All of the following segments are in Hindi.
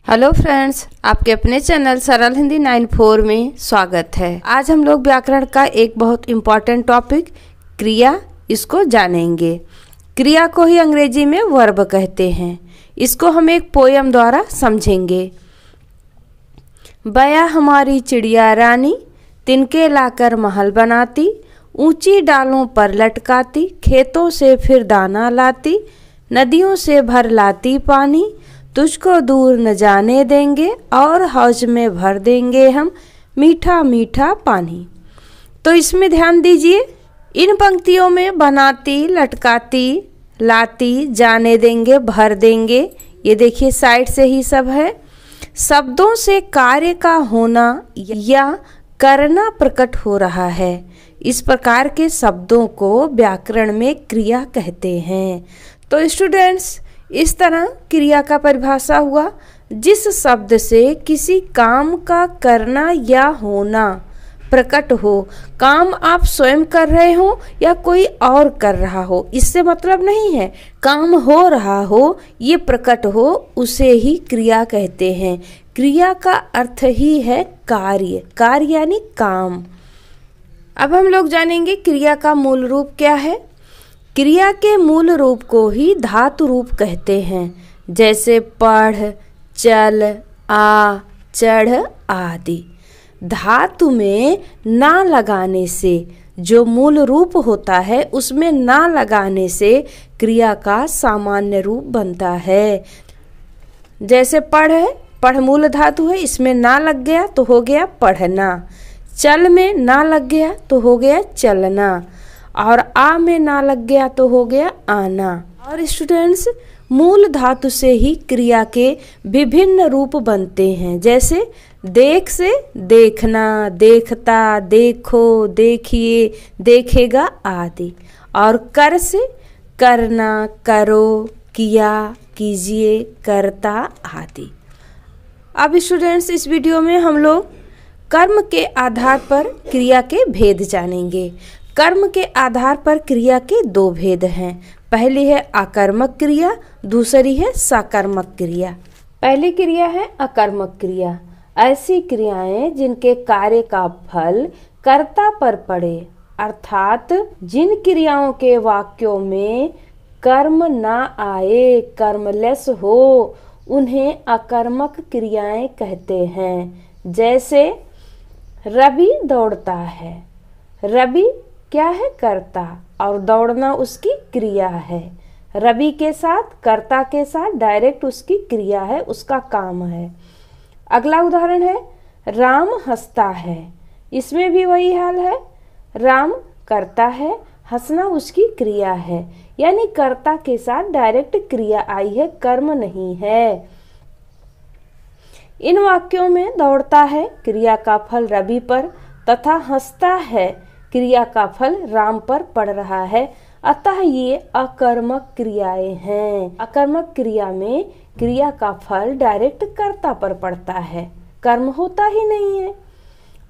हेलो फ्रेंड्स, आपके अपने चैनल सरल हिंदी 94 में स्वागत है। आज हम लोग व्याकरण का एक बहुत इम्पॉर्टेंट टॉपिक क्रिया इसको जानेंगे। क्रिया को ही अंग्रेजी में वर्ब कहते हैं। इसको हम एक पोयम द्वारा समझेंगे। बया हमारी चिड़िया रानी, तिनके लाकर महल बनाती, ऊंची डालों पर लटकाती, खेतों से फिर दाना लाती, नदियों से भर लाती पानी, तुझको दूर न जाने देंगे और हौज में भर देंगे हम मीठा मीठा पानी। तो इसमें ध्यान दीजिए, इन पंक्तियों में बनाती, लटकाती, लाती, जाने देंगे, भर देंगे, ये देखिए साइड से ही सब है। शब्दों से कार्य का होना या करना प्रकट हो रहा है। इस प्रकार के शब्दों को व्याकरण में क्रिया कहते हैं। तो स्टूडेंट्स, इस तरह क्रिया का परिभाषा हुआ जिस शब्द से किसी काम का करना या होना प्रकट हो। काम आप स्वयं कर रहे हो या कोई और कर रहा हो, इससे मतलब नहीं है। काम हो रहा हो, ये प्रकट हो, उसे ही क्रिया कहते हैं। क्रिया का अर्थ ही है कार्य, कार्य यानी काम। अब हम लोग जानेंगे क्रिया का मूल रूप क्या है। क्रिया के मूल रूप को ही धातु रूप कहते हैं, जैसे पढ़, चल, आ, चढ़ आदि। धातु में ना लगाने से जो मूल रूप होता है, उसमें ना लगाने से क्रिया का सामान्य रूप बनता है। जैसे पढ़ है, पढ़ मूल धातु है, इसमें ना लग गया तो हो गया पढ़ना। चल में ना लग गया तो हो गया चलना, और आ में ना लग गया तो हो गया आना। और स्टूडेंट्स, मूल धातु से ही क्रिया के विभिन्न रूप बनते हैं। जैसे देख से देखना, देखता, देखो, देखिए, देखेगा आदि। और कर से करना, करो, किया, कीजिए, करता आदि। अब स्टूडेंट्स, इस वीडियो में हम लोग कर्म के आधार पर क्रिया के भेद जानेंगे। कर्म के आधार पर क्रिया के दो भेद हैं। पहली है आकर्मक क्रिया, दूसरी है सकर्मक क्रिया। पहली क्रिया है अकर्मक क्रिया। ऐसी क्रियाएं जिनके कार्य का फल कर्ता पर पड़े, अर्थात जिन क्रियाओं के वाक्यों में कर्म ना आए, कर्मलेस हो, उन्हें अकर्मक क्रियाएं कहते हैं। जैसे रवि दौड़ता है। रवि क्या है? कर्ता, और दौड़ना उसकी क्रिया है। रवि के साथ, कर्ता के साथ डायरेक्ट उसकी क्रिया है, उसका काम है। अगला उदाहरण है राम हंसता है। इसमें भी वही हाल है। राम कर्ता है, हंसना उसकी क्रिया है, यानी कर्ता के साथ डायरेक्ट क्रिया आई है, कर्म नहीं है। इन वाक्यों में दौड़ता है क्रिया का फल रवि पर तथा हंसता है क्रिया का फल राम पर पड़ रहा है, अतः ये अकर्मक क्रियाएं हैं। अकर्मक क्रिया में क्रिया का फल डायरेक्ट कर्ता पर पड़ता है, कर्म होता ही नहीं है।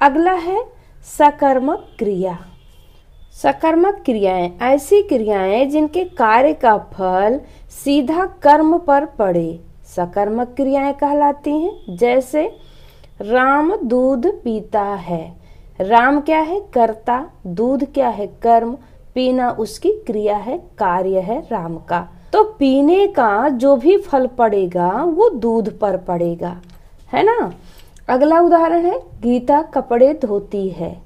अगला है सकर्मक क्रिया। सकर्मक क्रियाएं ऐसी क्रियाएं जिनके कार्य का फल सीधा कर्म पर पड़े, सकर्मक क्रियाएं कहलाती हैं। जैसे राम दूध पीता है। राम क्या है? कर्ता, दूध क्या है? कर्म, पीना उसकी क्रिया है, कार्य है राम का। तो पीने का जो भी फल पड़ेगा वो दूध पर पड़ेगा, है ना। अगला उदाहरण है गीता कपड़े धोती है।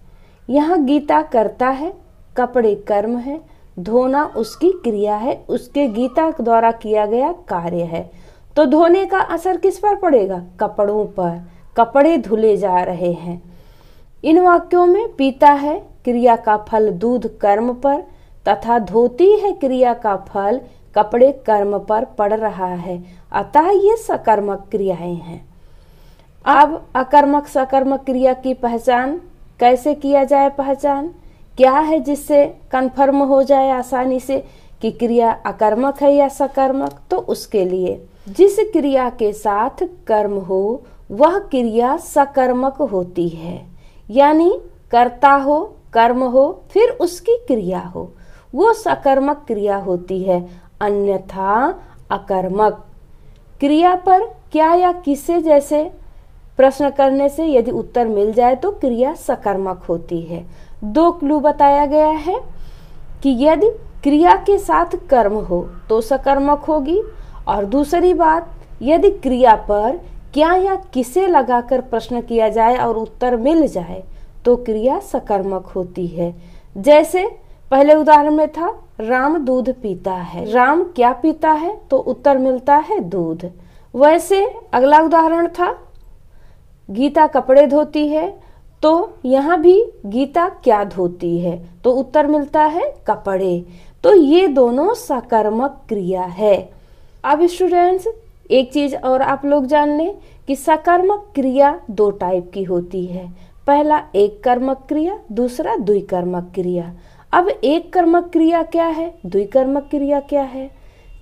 यहाँ गीता कर्ता है, कपड़े कर्म है, धोना उसकी क्रिया है, उसके गीता द्वारा किया गया कार्य है। तो धोने का असर किस पर पड़ेगा? कपड़ों पर, कपड़े धुले जा रहे हैं। इन वाक्यों में पीता है क्रिया का फल दूध कर्म पर तथा धोती है क्रिया का फल कपड़े कर्म पर पड़ रहा है, अतः ये सकर्मक क्रियाएं हैं। अब अकर्मक सकर्मक क्रिया की पहचान कैसे किया जाए? पहचान क्या है जिससे कन्फर्म हो जाए आसानी से कि क्रिया अकर्मक है या सकर्मक? तो उसके लिए जिस क्रिया के साथ कर्म हो वह क्रिया सकर्मक होती है, यानी कर्ता हो, कर्म हो, फिर उसकी क्रिया हो, वो सकर्मक क्रिया होती है। अन्यथा अकर्मक क्रिया पर क्या या किससे जैसे प्रश्न करने से यदि उत्तर मिल जाए तो क्रिया सकर्मक होती है। 2 क्लू बताया गया है कि यदि क्रिया के साथ कर्म हो तो सकर्मक होगी, और दूसरी बात, यदि क्रिया पर क्या या किसे लगाकर प्रश्न किया जाए और उत्तर मिल जाए तो क्रिया सकर्मक होती है। जैसे पहले उदाहरण में था राम दूध पीता है, राम क्या पीता है तो उत्तर मिलता है दूध। वैसे अगला उदाहरण था गीता कपड़े धोती है, तो यहाँ भी गीता क्या धोती है तो उत्तर मिलता है कपड़े। तो ये दोनों सकर्मक क्रिया है। अब स्टूडेंट्स एक चीज और आप लोग जान लें कि सकर्मक क्रिया 2 टाइप की होती है। पहला एक कर्मक क्रिया, दूसरा द्विकर्मक क्रिया। अब एक कर्मक क्रिया क्या है, द्विकर्मक क्रिया क्या है?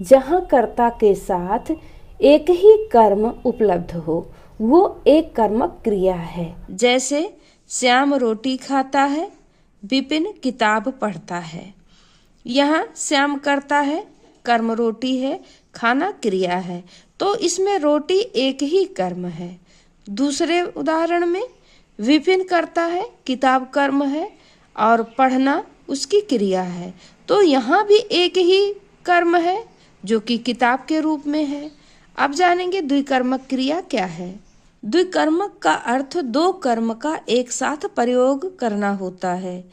जहाँ कर्ता के साथ एक ही कर्म उपलब्ध हो वो एक कर्मक क्रिया है। जैसे श्याम रोटी खाता है, विपिन किताब पढ़ता है। यहाँ श्याम करता है, कर्म रोटी है, खाना क्रिया है, तो इसमें रोटी एक ही कर्म है। दूसरे उदाहरण में विपिन करता है, किताब कर्म है और पढ़ना उसकी क्रिया है, तो यहाँ भी एक ही कर्म है जो कि किताब के रूप में है। अब जानेंगे द्विकर्मक क्रिया क्या है। द्विकर्मक का अर्थ 2 कर्म का एक साथ प्रयोग करना होता है।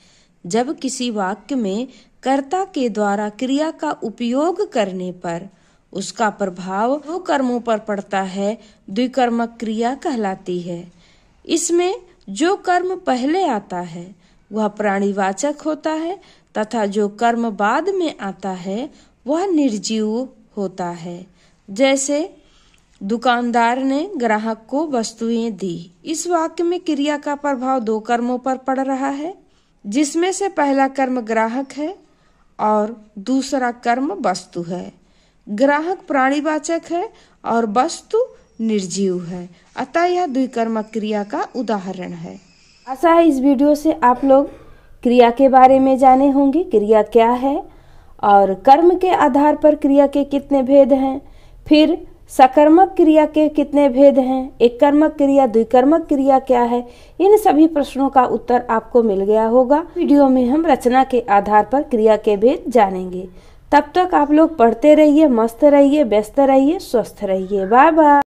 जब किसी वाक्य में कर्ता के द्वारा क्रिया का उपयोग करने पर उसका प्रभाव 2 कर्मों पर पड़ता है, द्विकर्मक क्रिया कहलाती है। इसमें जो कर्म पहले आता है वह प्राणीवाचक होता है तथा जो कर्म बाद में आता है वह निर्जीव होता है। जैसे दुकानदार ने ग्राहक को वस्तुएं दी। इस वाक्य में क्रिया का प्रभाव 2 कर्मों पर पड़ रहा है, जिसमें से पहला कर्म ग्राहक है और दूसरा कर्म वस्तु है। ग्राहक प्राणीवाचक है और वस्तु निर्जीव है, अतः यह द्विकर्मक क्रिया का उदाहरण है। आशा है इस वीडियो से आप लोग क्रिया के बारे में जाने होंगे, क्रिया क्या है और कर्म के आधार पर क्रिया के कितने भेद हैं, फिर सकर्मक क्रिया के कितने भेद हैं, एक कर्मक क्रिया, द्विकर्मक क्रिया क्या है। इन सभी प्रश्नों का उत्तर आपको मिल गया होगा। वीडियो में हम रचना के आधार पर क्रिया के भेद जानेंगे। तब तक आप लोग पढ़ते रहिए, मस्त रहिए, व्यस्त रहिए, स्वस्थ रहिए। Bye bye.